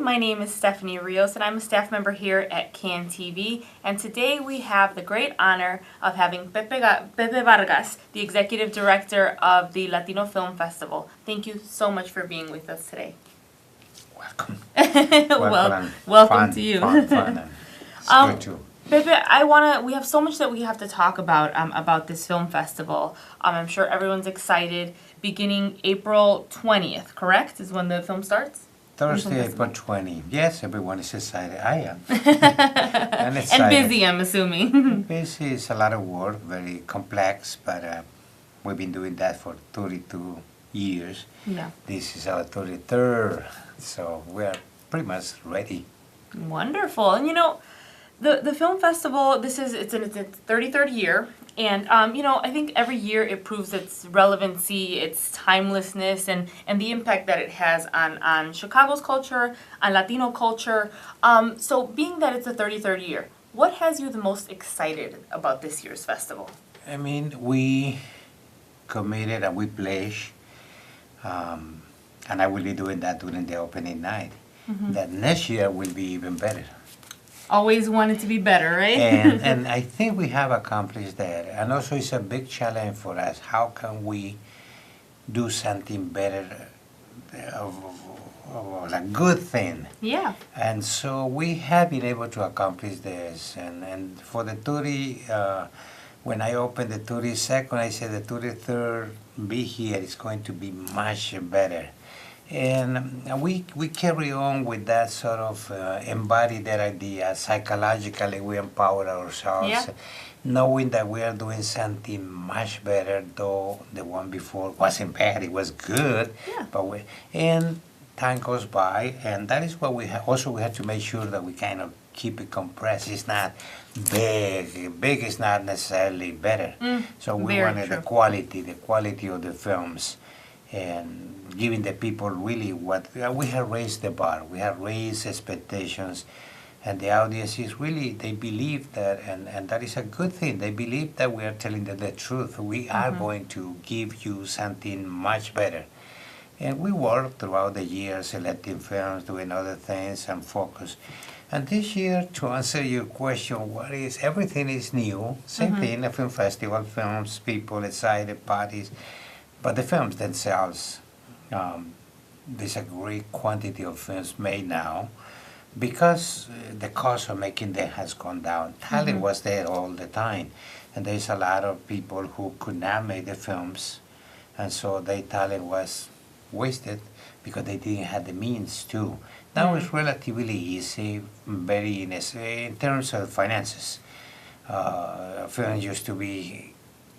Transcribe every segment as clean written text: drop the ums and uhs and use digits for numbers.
my name is Stephanie Rios and I'm a staff member here at CAN TV, and today we have the great honor of having Pepe Vargas, the Executive Director of the Latino Film Festival. Thank you so much for being with us today. Welcome. Welcome to you. Fun. It's good too. Pepe, we have so much that we have to talk about this film festival. I'm sure everyone's excited. Beginning April 20th, correct, is when the film starts? Thursday, April 20. Yes, everyone is excited. I am. And And busy, I'm assuming. Busy is a lot of work, very complex, but we've been doing that for 32 years. Yeah. This is our 33rd, so we're pretty much ready. Wonderful. And the film festival, it's in its 33rd year, and I think every year it proves its relevancy, its timelessness, and the impact that it has on Chicago's culture, on Latino culture. So being that it's the 33rd year, what has you the most excited about this year's festival? I mean, we committed and we pledged, and I will be doing that during the opening night, that next year will be even better. Always wanted to be better, right? And I think we have accomplished that. And also it's a big challenge for us. How can we do something better, of a good thing? Yeah. And so we have been able to accomplish this. And for the 30, when I opened the 32nd, I said the 33rd be here is going to be much better. And we carry on with that sort of embody that idea. Psychologically, we empower ourselves, knowing that we are doing something much better, though the one before wasn't bad, it was good. Yeah. And time goes by, and that is what we also we have to make sure that we kind of keep it compressed. It's not big. Big is not necessarily better. So we wanted the quality of the films, and giving the people really what we have raised the bar, we have raised expectations, and the audience is really, they believe that, and that is a good thing. They believe that we are telling them the truth. We are going to give you something much better. And we work throughout the year selecting films, doing other things, and focus. And this year, to answer your question, everything is new. Same thing, a film festival, films, people excited, parties. But the films themselves, there's a great quantity of films made now because the cost of making them has gone down. Talent was there all the time, and there's a lot of people who could not make the films, and so their talent was wasted because they didn't have the means to. Now it's relatively easy, very in terms of finances. Films used to be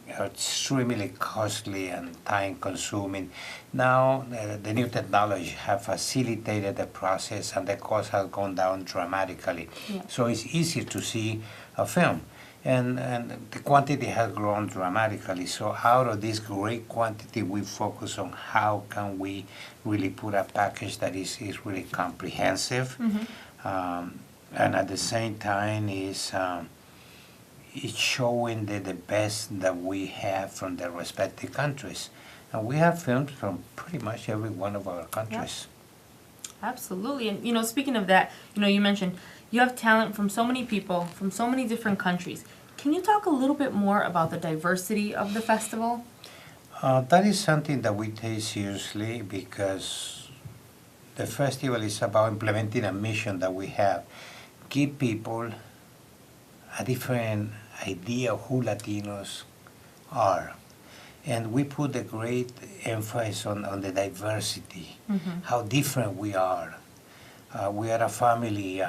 extremely costly and time-consuming. Now the new technology have facilitated the process, and the cost has gone down dramatically. So it's easier to see a film, and the quantity has grown dramatically. So out of this great quantity, we focus on how can we really put a package that is really comprehensive, and at the same time it's showing the best that we have from the respective countries. And we have films from pretty much every one of our countries. Absolutely. And, speaking of that, you mentioned you have talent from so many people, from so many different countries. Can you talk a little bit more about the diversity of the festival? That is something that we take seriously because the festival is about implementing a mission that we have. Give people a different idea of who Latinos are. And we put a great emphasis on the diversity, how different we are. We are a family,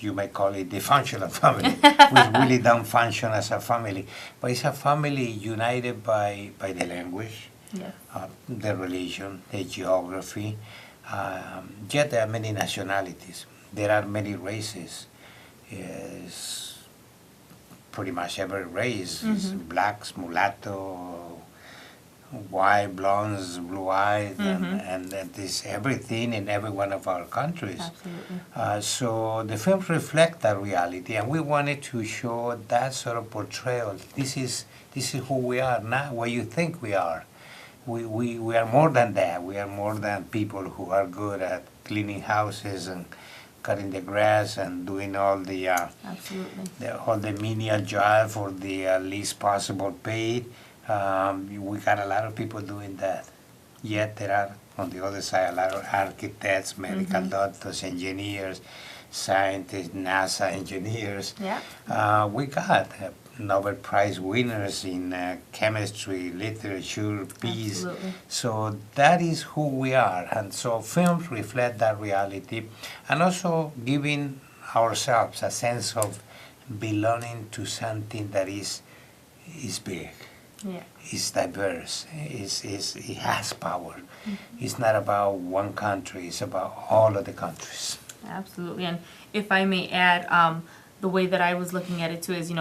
you may call it the functional family. We really don't function as a family, but it's a family united by the language, the religion, the geography. Yet there are many nationalities. There are many races. Pretty much every race is blacks, mulatto, white, blondes, blue-eyed, and there's everything in every one of our countries. Absolutely. So the films reflect that reality, and we wanted to show that sort of portrayal. This is who we are, not what you think we are. we are more than that. We are more than people who are good at cleaning houses and cutting the grass and doing all the Absolutely. all the menial job for the least possible pay. We got a lot of people doing that. Yet there are, on the other side, a lot of architects, medical doctors, engineers, scientists, NASA engineers. Yeah. We got Nobel Prize winners in chemistry, literature, peace. Absolutely. So that is who we are. And so films reflect that reality and also giving ourselves a sense of belonging to something that is big. Yeah. It's diverse, it has power. It's not about one country, it's about all of the countries. Absolutely. And if I may add, the way that I was looking at it too is,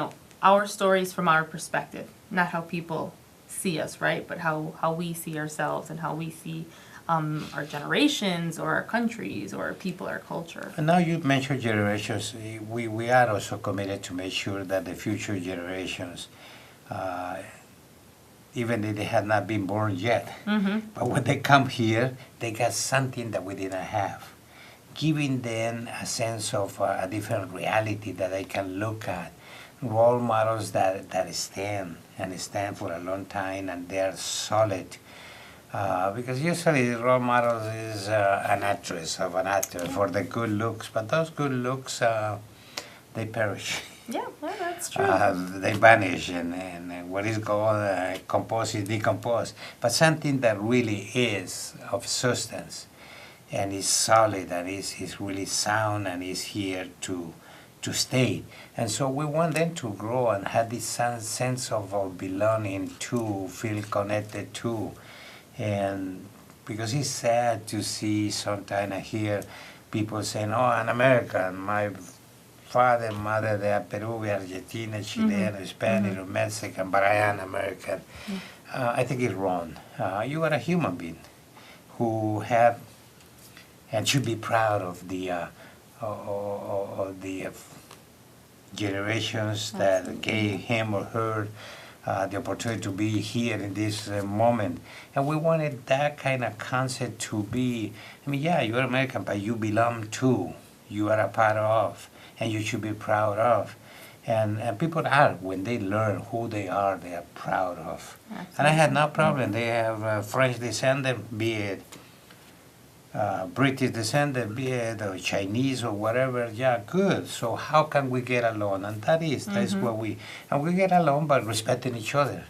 our stories from our perspective, not how people see us, right? But how we see ourselves and how we see our generations or our countries or our people, our culture. And now you mentioned generations. We are also committed to make sure that the future generations, even if they have not been born yet, but when they come here, they got something that we didn't have, giving them a sense of a different reality that they can look at, role models that stand for a long time and they are solid. Because usually the role model is an actress of an actor for the good looks, but those good looks, they perish. Yeah, well, that's true. They vanish, and what is called compose is decompose. But something that really is of substance and is solid and is really sound and is here to stay. And so we want them to grow and have this sense of belonging to, feel connected to. And because it's sad to see sometimes I hear people saying, oh, I'm American, my father and mother, they are Peruvian, Argentina, Chilean, Spanish, or Mexican, but I am American. I think it's wrong. You are a human being who have and should be proud of the generations that gave him or her the opportunity to be here in this moment. And we wanted that kind of concept to be, yeah, you're American, but you belong to, you are a part of, and you should be proud of. And people are, when they learn who they are proud of. Absolutely. And I had no problem. They have French descendant, be it British descendant, be it or Chinese or whatever. Yeah, good. So how can we get along? And that's what we get along by respecting each other.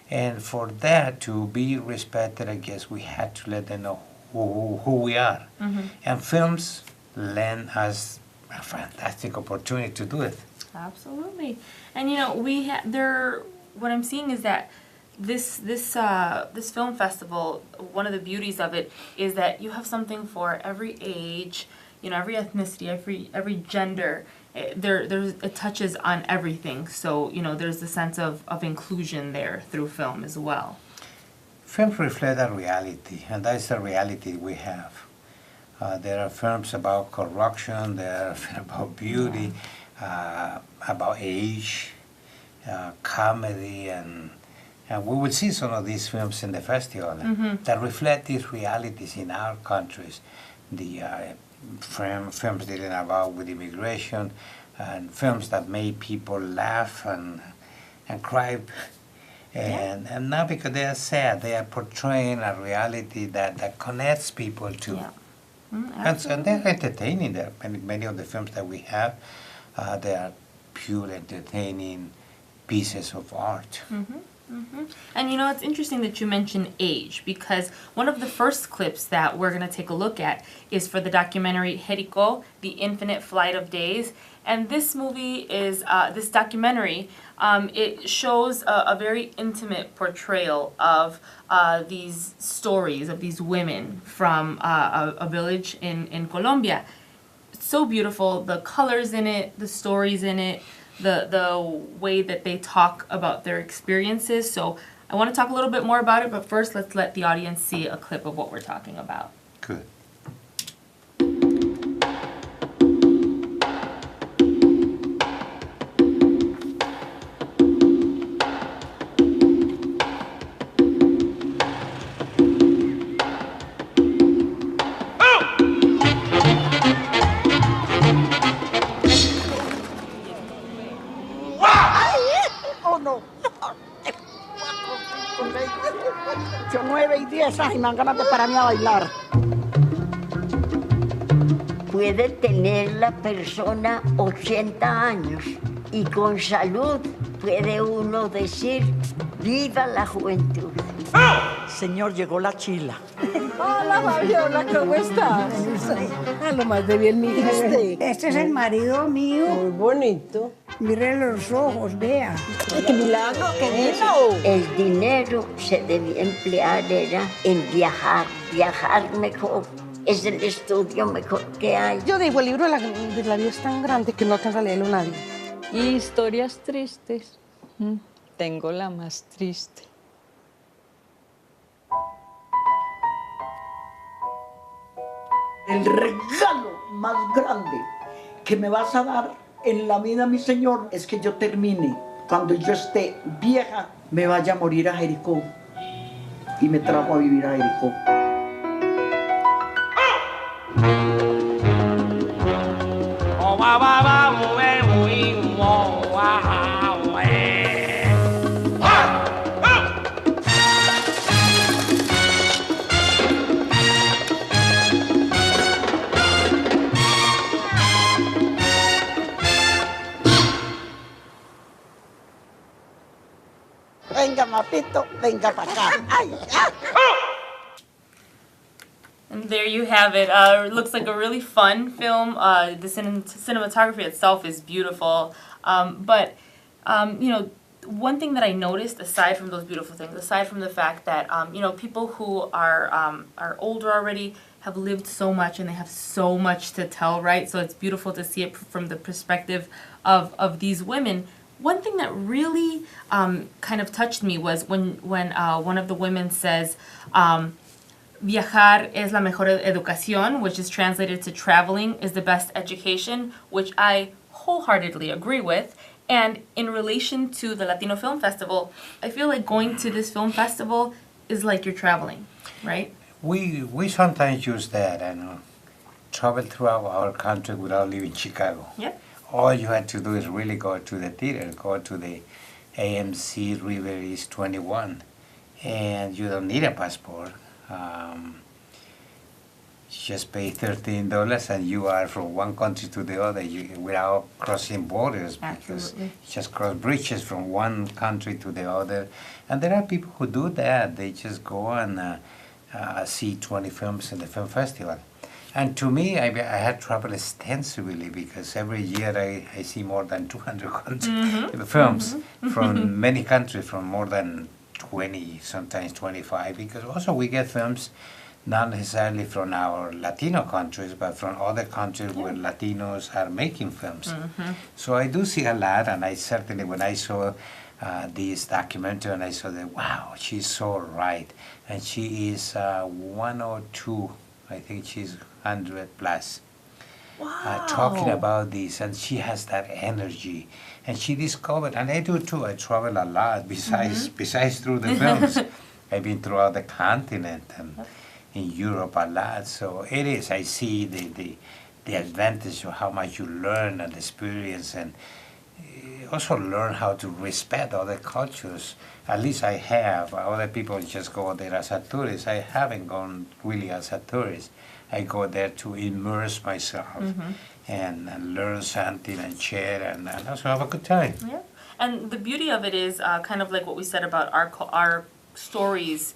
And for that to be respected, I guess we had to let them know who we are. And films lend us a fantastic opportunity to do it. Absolutely. And what I'm seeing is that this film festival, one of the beauties of it is that you have something for every age, every ethnicity, every gender. It touches on everything. So, there's the sense of inclusion there through film as well. Films reflect a reality, and that's the reality we have. There are films about corruption, there are films about beauty, about age, comedy, and we will see some of these films in the festival that reflect these realities in our countries. The films dealing about with immigration, and films that made people laugh and cry. And not because they are sad, they are portraying a reality that connects people to. Yeah. And they're entertaining. Many of the films that we have, they are pure entertaining pieces of art. And it's interesting that you mention age, because one of the first clips that we're going to take a look at is for the documentary Jericho, The Infinite Flight of Days. And this movie is, this documentary, it shows a very intimate portrayal of these stories of these women from a village in Colombia. It's so beautiful, the colors in it, the stories in it, the way that they talk about their experiences. So I want to talk a little bit more about it, but first let's let the audience see a clip of what we're talking about. Good. 8, 9 y 10, ay, me dan ganas de pararme a bailar. Puede tener la persona 80 años y con salud puede uno decir, viva la juventud. Señor, llegó la chila. Hola, Fabiola, ¿cómo estás? A lo más de bien, mira Este es el marido mío. Muy bonito. Mire los ojos, vea. ¡Qué milagro, qué lindo! El dinero se debía emplear era en viajar mejor. Es el estudio mejor que hay. Yo digo, el libro de la vida es tan grande que no alcanza a leerlo nadie. Historias tristes. Tengo la más triste. El regalo más grande que me vas a dar en la vida, mi Señor, es que yo termine. Cuando yo esté vieja, me vaya a morir a Jericó. Y me trajo a vivir a Jericó. Venga, papito, venga para acá. Ay, ay. And there you have it. It looks like a really fun film. The cinematography itself is beautiful. You know, one thing that I noticed, aside from those beautiful things, aside from the fact that, you know, people who are older already have lived so much and they have so much to tell, right? So it's beautiful to see it from the perspective of these women. One thing that really kind of touched me was when one of the women says, viajar es la mejor educación, which is translated to traveling is the best education, which I wholeheartedly agree with. And in relation to the Latino Film Festival, I feel like going to this film festival is like you're traveling, right? We sometimes use that and travel throughout our country without leaving Chicago. Yeah. All you had to do is really go to the theater, go to the AMC River East 21, and you don't need a passport. Just pay $13 and you are from one country to the other without crossing borders, because Absolutely. you just cross bridges from one country to the other. And there are people who do that. They just go and see 20 films in the film festival. And to me, I had traveled extensively because every year I see more than 200 films from many countries, from more than 20, sometimes 25, because also we get films not necessarily from our Latino countries, but from other countries where Latinos are making films. So I do see a lot, and I certainly, when I saw this documentary, and I saw that, wow, she's so right. And she is 102, I think she's 100 plus. Wow. Talking about this, and she has that energy. And she discovered, and I do too, I travel a lot besides through the films. I've been throughout the continent and in Europe a lot. So it is, I see the advantage of how much you learn and experience, and also learn how to respect other cultures. At least I have. Other people just go there as a tourist. I haven't gone really as a tourist. I go there to immerse myself and learn something and share and also have a good time. Yeah, and the beauty of it is kind of like what we said about our stories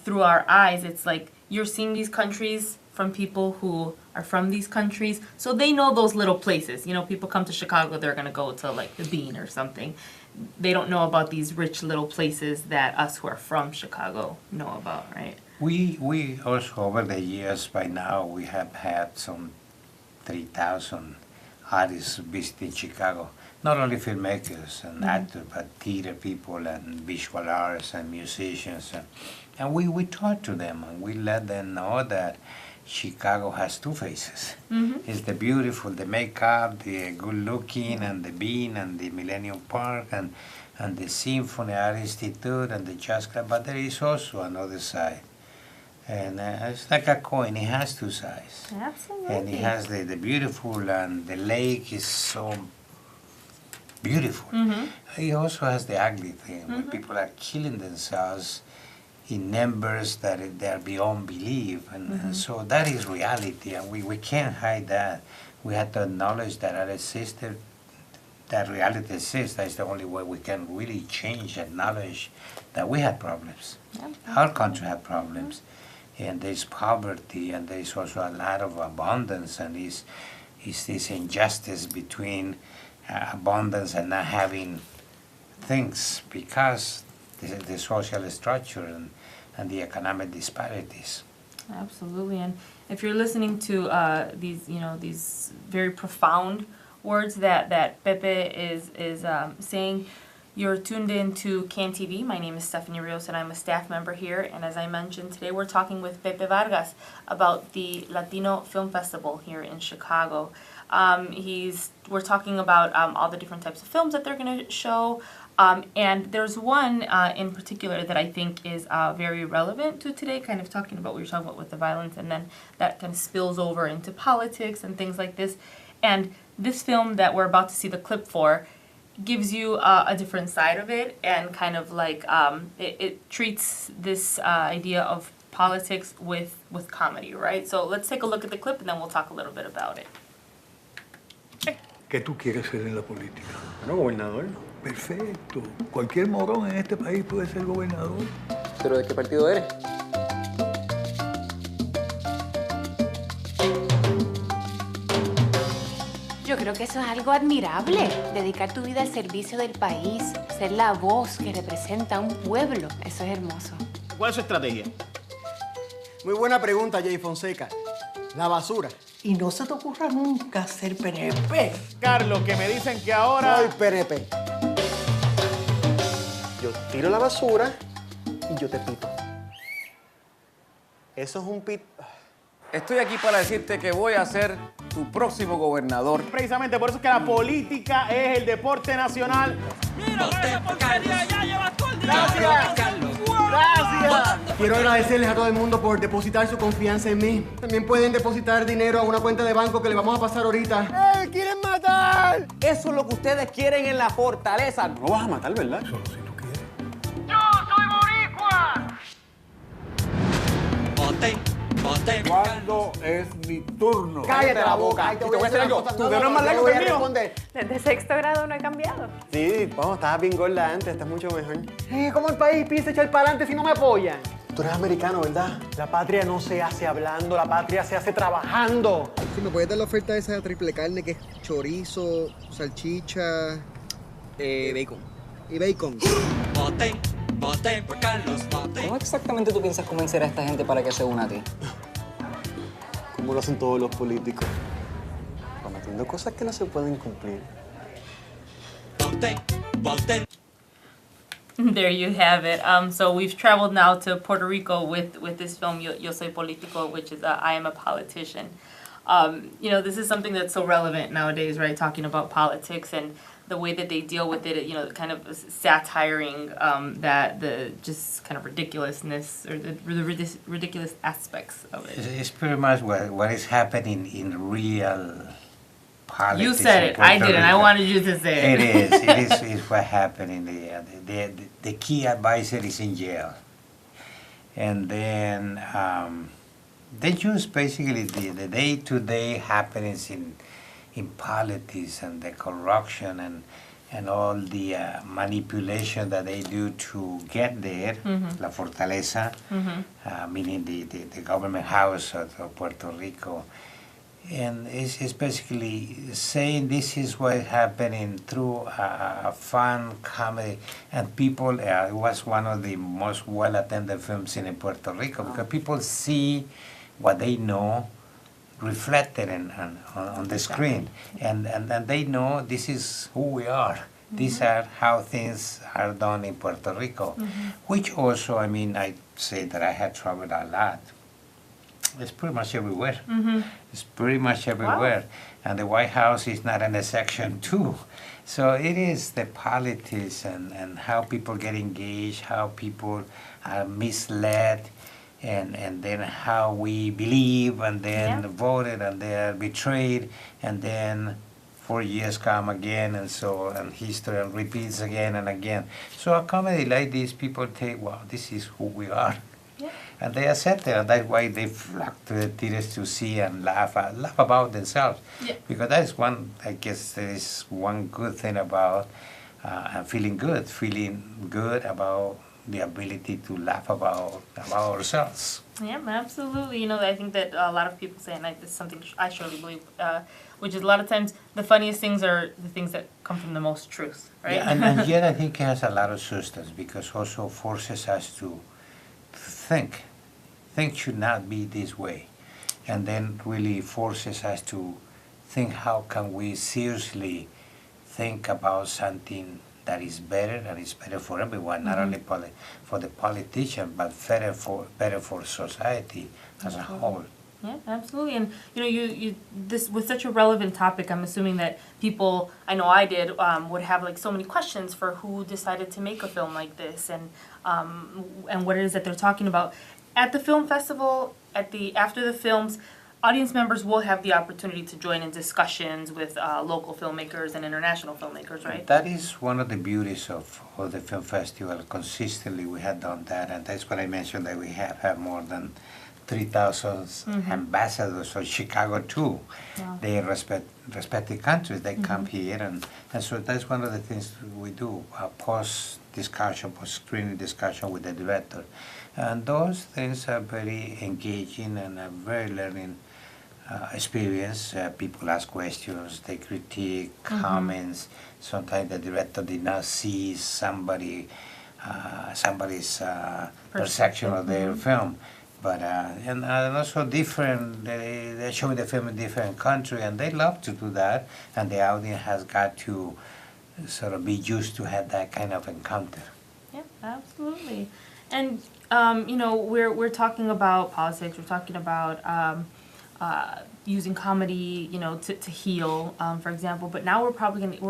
through our eyes. It's like you're seeing these countries from people who are from these countries, so they know those little places. You know, people come to Chicago, they're gonna go to like the Bean or something. They don't know about these rich little places that us who are from Chicago know about, right? We also, over the years, by now, we have had some 3,000 artists visiting Chicago. Not only filmmakers and actors, but theater people and visual artists and musicians. And we talk to them and we let them know that Chicago has two faces. It's the beautiful, the makeup, the good looking, and the Bean and the Millennium Park and the Symphony Art Institute and the Jazz Club, but there is also another side. And it's like a coin, it has two sides. Absolutely. And it has the beautiful, and the lake is so beautiful. He also has the ugly thing, when people are killing themselves in numbers that they are beyond belief, and so that is reality, and we can't hide that. We have to acknowledge that that reality exists. That's the only way we can really change, acknowledge that we have problems. Our country have problems, and there's poverty, and there's also a lot of abundance, and is this injustice between abundance and not having things because the social structure and the economic disparities. Absolutely, and if you're listening to these very profound words that Pepe is saying, you're tuned in to CAN TV. My name is Stephanie Rios, and I'm a staff member here. And as I mentioned, today we're talking with Pepe Vargas about the Latino Film Festival here in Chicago. We're talking about all the different types of films that they're going to show. And there's one in particular that I think is very relevant to today, kind of talking about what you're talking about with the violence, and then that kind of spills over into politics and things like this. And this film that we're about to see the clip for gives you a different side of it, and kind of like it treats this idea of politics with comedy, right? So let's take a look at the clip, and then we'll talk a little bit about it. ¿Qué tú quieres ser en la política? Bueno, gobernador. Perfecto. Cualquier morón en este país puede ser gobernador. ¿Pero de qué partido eres? Yo creo que eso es algo admirable, dedicar tu vida al servicio del país, ser la voz que representa a un pueblo. Eso es hermoso. ¿Cuál es su estrategia? Muy buena pregunta, Jay Fonseca. La basura. Y no se te ocurra nunca ser PNP. Carlos, que me dicen que ahora... Soy PNP. Yo tiro la basura y yo te pito. Eso es un pit... Estoy aquí para decirte que voy a ser tu próximo gobernador. Precisamente por eso es que la política es el deporte nacional. ¡Mira, esa porquería ya llevas todo el día! ¡Gracias! ¡Gracias! Quiero agradecerles a todo el mundo por depositar su confianza en mí. También pueden depositar dinero a una cuenta de banco que le vamos a pasar ahorita. ¡Eh, quieren matar! Eso es lo que ustedes quieren en la fortaleza. No lo vas a matar, ¿verdad? Solo si tú quieres. ¡Yo soy boricua! ¿Cuándo es mi turno? ¡Cállate la boca! Y te voy a decir algo. Tu dedo es más largo que el mío. Desde sexto grado no he cambiado. Sí, vamos, estabas bien gorda antes, estás mucho mejor. ¿Cómo el país piensa echar para adelante si no me apoyan? Tú eres americano, ¿verdad? La patria no se hace hablando, la patria se hace trabajando. Si me puedes dar la oferta esa de triple carne, que es chorizo, salchicha... bacon. Y bacon. Voten por Carlos, voten. ¿Cómo exactamente tú piensas convencer a esta gente para que se una a ti? Como lo hacen todos los políticos. Prometiendo cosas que no se pueden cumplir. Voten. There you have it. So we've traveled now to Puerto Rico with this film, Yo Soy Politico, which is I Am a Politician. This is something that's so relevant nowadays, right? Talking about politics and the way that they deal with it, kind of satiring the just kind of ridiculousness or the ridiculous aspects of it. It's pretty much what is happening in real politics. You said it. I didn't. I wanted you to say it. It is what happened. The key advisor is in jail. And then they use basically the day-to-day happenings in politics and the corruption and all the manipulation that they do to get there, La Fortaleza, meaning the government house of Puerto Rico. And it's basically saying this is what is happening through a fun comedy. And people, it was one of the most well-attended films in Puerto Rico because people see what they know reflected on the screen, and they know this is who we are. These are how things are done in Puerto Rico, which also, I say that I had traveled a lot. It's pretty much everywhere. It's pretty much everywhere. Wow. And the White House is not in a section 2. So it is the politics and how people get engaged, how people are misled, and then how we believe and then voted and they are betrayed and then 4 years come again, and history and repeats again and again. So a comedy like this, people think, wow, this is who we are. Yeah. And they accept it, and that's why they flock to the theaters to see and laugh about themselves. Yeah. Because that is one, I guess, there is one good thing about feeling good about the ability to laugh about ourselves. Yeah, absolutely. You know, I think that a lot of people say, and this is something I surely believe, which is a lot of times the funniest things are the things that come from the most truth, right? Yeah, and yet I think it has a lot of substance because also forces us to think. Things should not be this way. And then really forces us to think how can we seriously think about something that is better for everyone, not only for the politician, but better for society as a whole. Yeah, absolutely. And you know, you this was such a relevant topic. I'm assuming that people, I know I did, would have like so many questions for who decided to make a film like this, and what it is that they're talking about at the film festival. After the films, audience members will have the opportunity to join in discussions with local filmmakers and international filmmakers, right? That is one of the beauties of the film festival. Consistently, we have done that, and that's what I mentioned, that we have had more than 3,000 ambassadors for Chicago too. Wow. They respective countries. They come here, and so that's one of the things we do: post-screening discussion with the director, and those things are very engaging and a very learning experience. People ask questions, they critique, comments. Sometimes the director did not see somebody's perception of their film. But and also different. They're showing the film in different country, and they love to do that. And the audience has got to sort of be used to have that kind of encounter. Yeah, absolutely. And you know, we're talking about politics. We're talking about using comedy, you know, to heal, for example. But now we're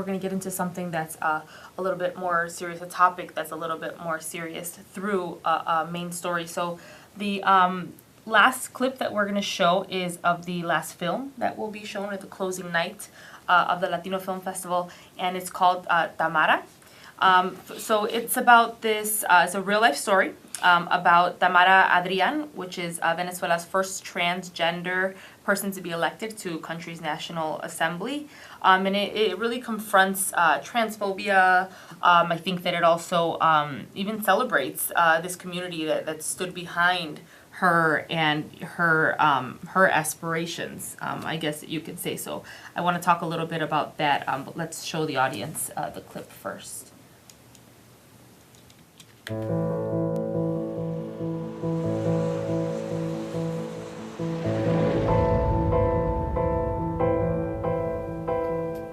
gonna get into something that's a little bit more serious, a topic that's a little bit more serious through a main story. So the last clip that we're gonna show is of the last film that will be shown at the closing night of the Latino Film Festival, and it's called Tamara. So it's about this, it's a real life story about Tamara Adrian, which is Venezuela's first transgender person to be elected to country's National Assembly. And it really confronts transphobia. I think that it also even celebrates this community that stood behind her and her aspirations, I guess you could say. So I want to talk a little bit about that, but let's show the audience the clip first.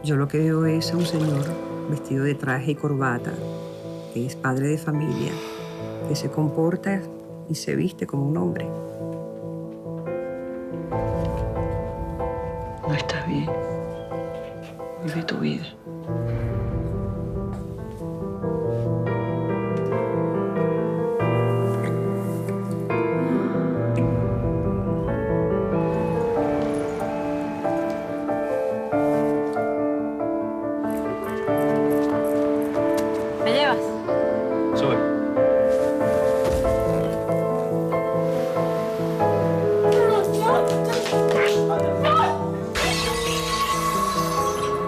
Yo lo que veo es a un señor vestido de traje y corbata, que es padre de familia, que se comporta y se viste como un hombre. No estás bien. Vive tu vida. ¿Me llevas? Sube.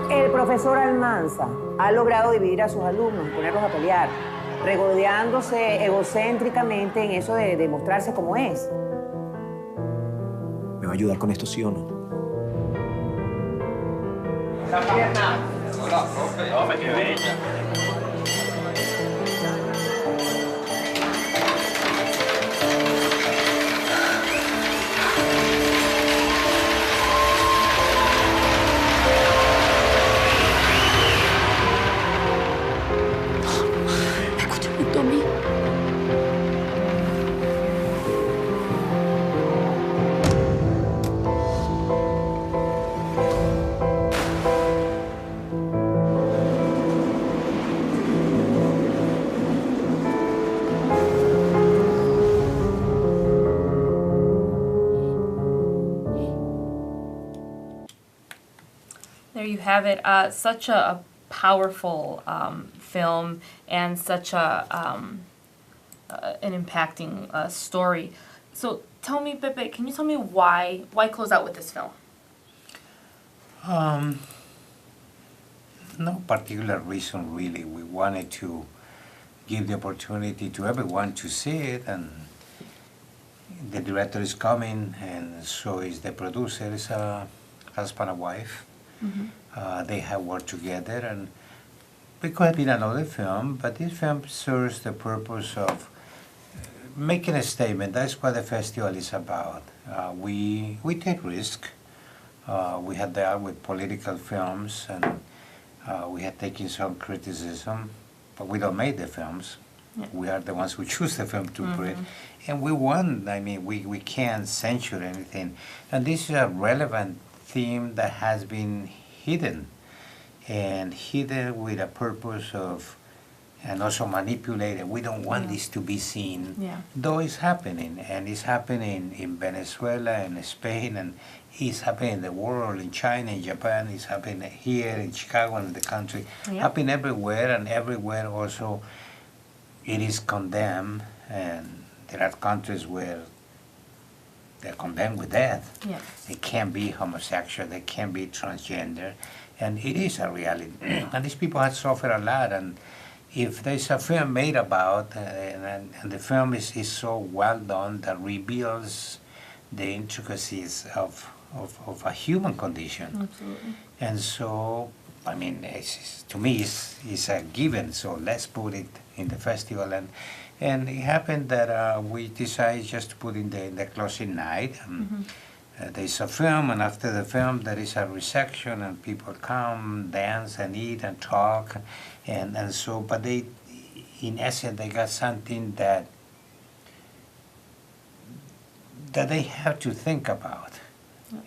El profesor Almanza ha logrado dividir a sus alumnos, ponerlos a pelear, regodeándose egocéntricamente en eso de mostrarse como es. ¿Me va a ayudar con esto, sí o no? La pierna. Hola, profe. Tome, qué bella. Escúchame, Tommy. There you have it. Such a powerful film and such an impacting story. So tell me, Pepe, can you tell me why close out with this film? No particular reason, really. We wanted to give the opportunity to everyone to see it, and the director is coming, and so is the producer. It's a husband and wife. They have worked together, and it could have been another film, but this film serves the purpose of making a statement. That's what the festival is about. We take risk. We had dealt with political films, and we had taken some criticism, but we don't make the films. Yeah. We are the ones who choose the film to put it. And we won. I mean, we can't censure anything. And this is a relevant theme that has been hidden, and hidden with a purpose of, and also manipulated. We don't want this to be seen, though it's happening, and it's happening in Venezuela and Spain, and it's happening in the world, in China, in Japan, it's happening here in Chicago and in the country, happening everywhere, and everywhere also it is condemned, and there are countries where they're condemned with death. Yeah. They can't be homosexual, they can't be transgender, and it is a reality. And these people have suffered a lot, and if there's a film made about, and the film is so well done that reveals the intricacies of a human condition. Absolutely. And so, I mean, to me, it's a given, so let's put it in the festival. And it happened that we decided just to put in the closing night. There's a film, and after the film there is a reception, and people come, dance, and eat, and talk, and so. But they, in essence, they got something that they have to think about.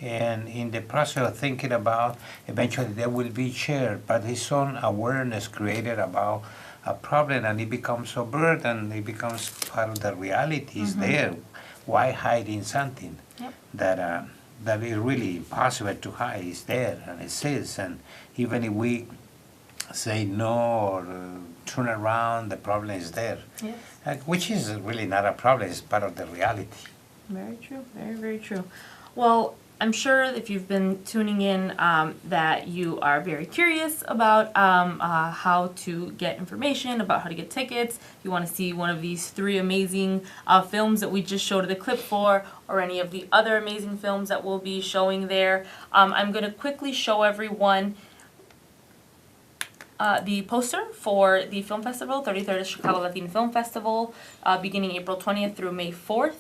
And in the process of thinking about, eventually they will be shared, but his own awareness created about a problem, and it becomes overt, and it becomes part of the reality. Is there. Why hiding something that is really impossible to hide? Is there, and it exists, and even if we say no or turn around, the problem is there. Yes. Which is really not a problem, it's part of the reality. Very true. Very, very true. Well, I'm sure if you've been tuning in that you are very curious about how to get information, about how to get tickets. You want to see one of these 3 amazing films that we just showed the clip for, or any of the other amazing films that we'll be showing there. I'm going to quickly show everyone the poster for the film festival, 33rd Chicago Latino Film Festival, beginning April 20th through May 4th.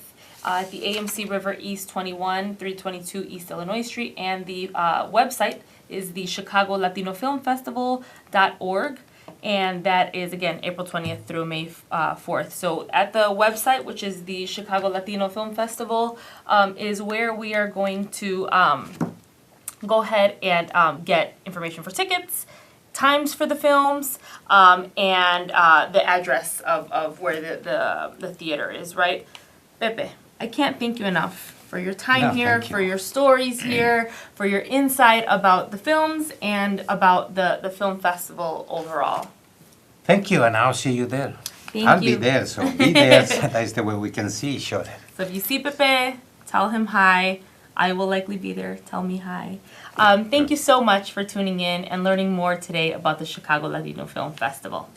At the AMC River East 21, 322 East Illinois Street, and the website is the Chicago Latino Film Festival.org, and that is, again, April 20th through May 4th. So at the website, which is the Chicago Latino Film Festival, is where we are going to go ahead and get information for tickets, times for the films, and the address of where the theater is, right? Pepe, I can't thank you enough for your time here, for your stories here, for your insight about the films and about the film festival overall. Thank you, and I'll see you there. I'll be there, so be there. That's the way we can see each other. So if you see Pepe, tell him hi. I will likely be there. Tell me hi. Thank you so much for tuning in and learning more today about the Chicago Latino Film Festival.